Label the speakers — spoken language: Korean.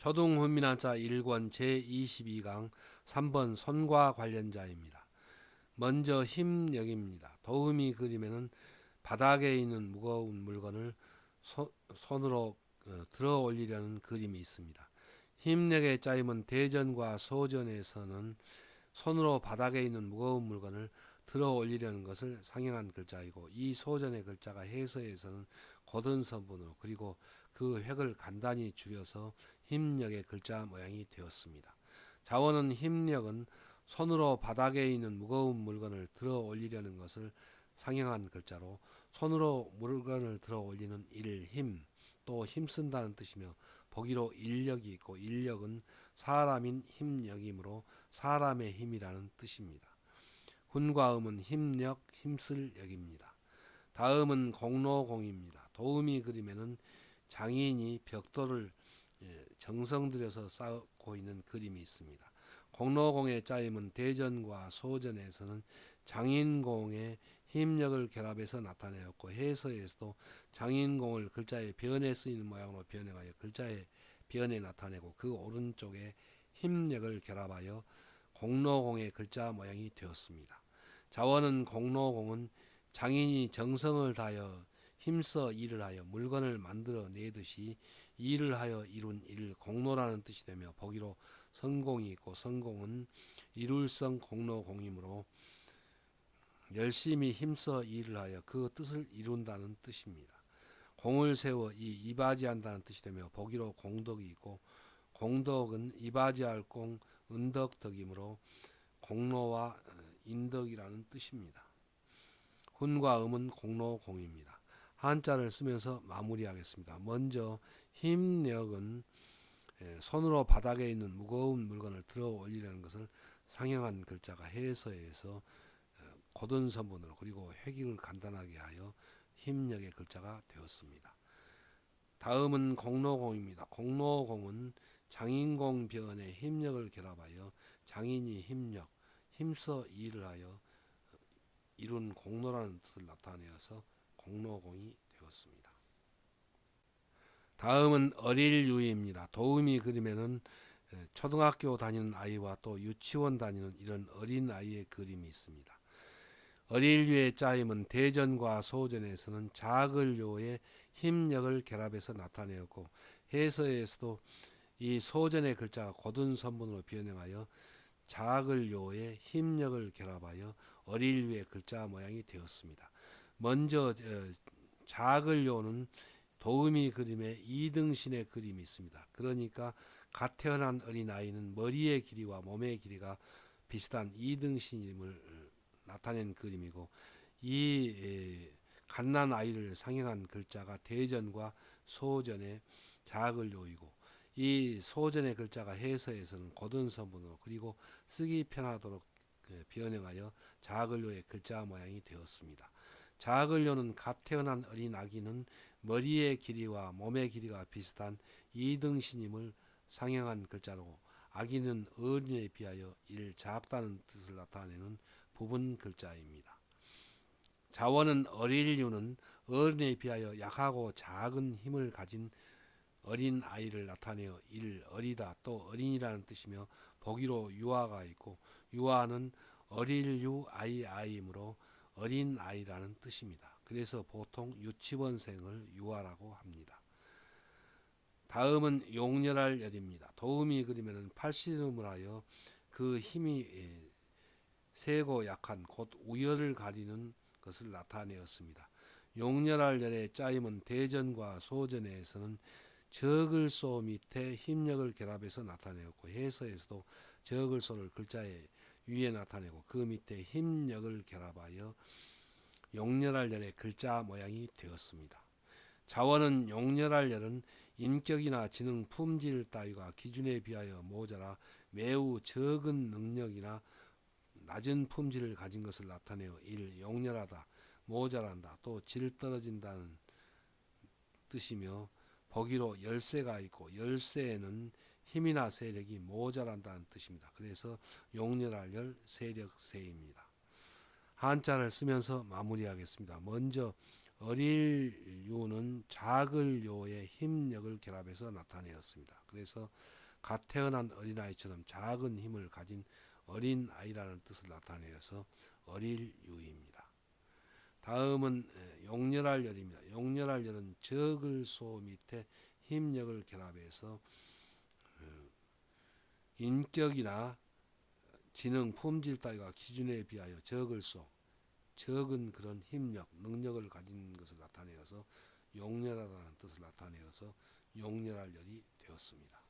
Speaker 1: 초등훈민한자 1권 제22강 3번 손과 관련자입니다. 먼저 힘력입니다. 도우미 그림에는 바닥에 있는 무거운 물건을 손으로 들어 올리려는 그림이 있습니다. 힘력의 짜임은 대전과 소전에서는 손으로 바닥에 있는 무거운 물건을 들어 올리려는 것을 상행한 글자이고, 이 소전의 글자가 해서에서는 고든 선분으로 그리고 그 획을 간단히 줄여서 힘력의 글자 모양이 되었습니다. 자원은 힘력은 손으로 바닥에 있는 무거운 물건을 들어 올리려는 것을 상행한 글자로, 손으로 물건을 들어 올리는 일, 힘, 또 힘쓴다는 뜻이며, 보기로 인력이 있고, 인력은 사람인 힘력이므로 사람의 힘이라는 뜻입니다. 훈과 음은 힘력, 힘쓸 역입니다. 다음은 공로공입니다. 도우미 그림에는 장인이 벽돌을 정성 들여서 쌓고 있는 그림이 있습니다. 공로공의 짜임은 대전과 소전에서는 장인공의 힘력을 결합해서 나타내었고, 해서에서도 장인공을 글자의 변에 쓰이는 모양으로 변형하여 글자의 변에 나타내고, 그 오른쪽에 힘력을 결합하여 공로공의 글자 모양이 되었습니다. 자원은 공로공은 장인이 정성을 다하여 힘써 일을 하여 물건을 만들어 내듯이 일을 하여 이룬 일, 공로라는 뜻이 되며, 보기로 성공이 있고, 성공은 이룰성 공로공이므로 열심히 힘써 일을 하여 그 뜻을 이룬다는 뜻입니다. 공을 세워 이바지한다는 뜻이 되며, 보기로 공덕이 있고, 공덕은 이바지할 공, 은덕덕이므로 공로와 인덕이라는 뜻입니다. 훈과 음은 공로공입니다. 한자를 쓰면서 마무리하겠습니다. 먼저 힘력은 손으로 바닥에 있는 무거운 물건을 들어 올리려는 것을 상행한 글자가 해서에서 고든 선분으로 그리고 획익을 간단하게 하여 힘력의 글자가 되었습니다. 다음은 공로공입니다. 공로공은 장인공 변에 힘력을 결합하여 장인이 힘력, 힘써 일을 하여 이룬 공로라는 뜻을 나타내어서 공로공이 되었습니다. 다음은 어릴유입니다. 도우미 그림에는 초등학교 다니는 아이와 또 유치원 다니는 이런 어린 아이의 그림이 있습니다. 어릴유의 짜임은 대전과 소전에서는 작을요의 힘력을 결합해서 나타내었고, 해서에서도 이 소전의 글자가 고든 선분으로 변형하여 작을요의 힘력을 결합하여 어릴유의 글자 모양이 되었습니다. 먼저 작을요는 도우미 그림에 이등신의 그림이 있습니다. 그러니까 갓 태어난 어린아이는 머리의 길이와 몸의 길이가 비슷한 이등신임을 나타낸 그림이고, 이 갓난 아이를 상행한 글자가 대전과 소전의 작을요이고, 이 소전의 글자가 해서에서는 고든 선분으로 그리고 쓰기 편하도록 변형하여 작을요의 글자 모양이 되었습니다. 작을요는 갓 태어난 어린 아기는 머리의 길이와 몸의 길이가 비슷한 이등신임을 상행한 글자로, 아기는 어린에 비하여 작다는 뜻을 나타내는 부분 글자입니다. 자원은 어릴유는 어른에 비하여 약하고 작은 힘을 가진 어린 아이를 나타내어 어리다 또 어린이라는 뜻이며, 보기로 유아가 있고, 유아는 어릴유 아이이므로 어린 아이라는 뜻입니다. 그래서 보통 유치원생을 유아라고 합니다. 다음은 용렬할 열입니다. 도우미 그림에는 팔씨름을 하여 그 힘이 세고 약한 곧 우열을 가리는 것을 나타내었습니다. 용렬할 열의 짜임은 대전과 소전에서는 적을소 밑에 힘력을 결합해서 나타내었고, 해서에서도 적을소를 글자의 위에 나타내고 그 밑에 힘력을 결합하여 용렬할 열의 글자 모양이 되었습니다. 자원은 용렬할 열은 인격이나 지능 품질 따위가 기준에 비하여 모자라 매우 적은 능력이나 낮은 품질을 가진 것을 나타내어 용렬하다, 모자란다, 또 질 떨어진다는 뜻이며, 보기로 열세가 있고, 열세에는 힘이나 세력이 모자란다는 뜻입니다. 그래서 용렬할 열 세력세입니다. 한자를 쓰면서 마무리하겠습니다. 먼저 어릴유는 작을요의 힘력을 결합해서 나타내었습니다. 그래서 갓 태어난 어린아이처럼 작은 힘을 가진 어린아이라는 뜻을 나타내어서 어릴유입니다. 다음은 용렬할 열입니다. 용렬할 열은 적을소 밑에 힘력을 결합해서 인격이나 지능, 품질 따위가 기준에 비하여 적은 그런 힘력, 능력을 가진 것을 나타내어서 용렬하다는 뜻을 나타내어서 용렬할 열이 되었습니다.